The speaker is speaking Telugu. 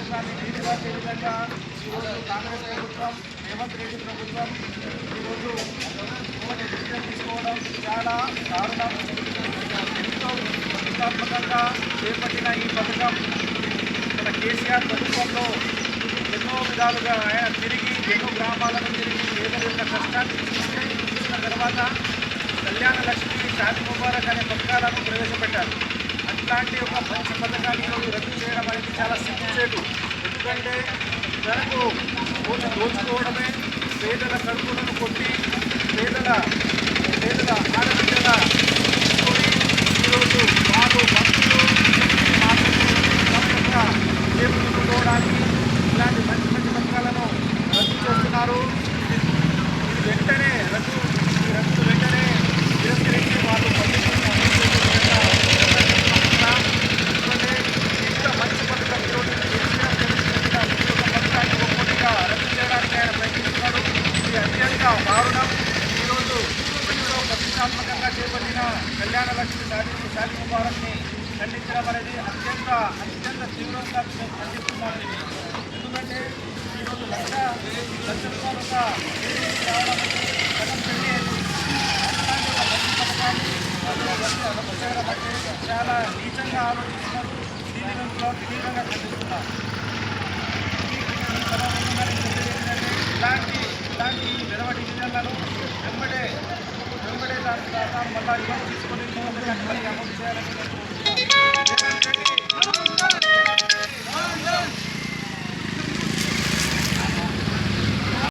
పథకాన్ని తీసుకురాసే విధంగా ఈరోజు కాంగ్రెస్ ప్రభుత్వం, రేవంత్ రెడ్డి ప్రభుత్వం ఈరోజు డిసిజన్ తీసుకోవడం చాలా దారుణం. ఎంతో ప్రతిష్టాత్మకంగా చేపట్టిన ఈ పథకం మన కేసీఆర్ ప్రభుత్వంలో ఎన్నో విధాలుగా ఆయన తిరిగి ఎన్నో గ్రామాలను తిరిగి పేదల యొక్క కష్టాన్ని చూసిన తర్వాత కళ్యాణ లక్ష్మి, షాదీ ముబారక్ అనే పథకాలను ప్రవేశపెట్టారు. అట్లాంటి ఒక మంచి పథకాన్ని ఈరోజు రద్దు చేయడం అనేది చాలా సిగ్గుచేటు. ఎందుకంటే మనకు ఓటు దోచుకోవడమే, పేదల కడుపులను కొట్టి పేదల ఆడబిడ్డల తీసుకొని ఈరోజు వాళ్ళు భక్తులు చేపట్టుకోవడానికి ఇలాంటి మంచి మంచి పథకాలను రద్దు చేస్తున్నారు. ఇది వెంటనే వెంటనే తిరస్కరించి వాళ్ళు ఎందుకంటే ఇంత మంచి పథకం ఈరోజు పథకాన్ని ఒక్కొక్కటిగా రద్దు చేయడానికి ఆయన ప్రయత్నిస్తున్నారు. ఇది అత్యంత దారుణం. ఈరోజు ఎంతో ప్రతిష్టాత్మకంగా చేపట్టిన కళ్యాణ లక్ష్మి, షాదీ ముబారక్ని ఖండించడం అనేది అత్యంత తీవ్రంగా ఖండిస్తున్నారు. ఎందుకంటే ఈరోజు లక్ష రూపాయలు రావడం గతం పెట్టి అట్లాంటి ఒక మంచి పథకాన్ని రద్దు చేయడం అంటే చాలా నీచంగా ఆలోచిస్తున్నారు. దీని వెనుకలో తీవ్రంగా ఖండిస్తున్నారు. ఇలాంటి విడవ డివిజన్లను వెంబడే దాని మళ్ళీ తీసుకొని అమలు చేయాలని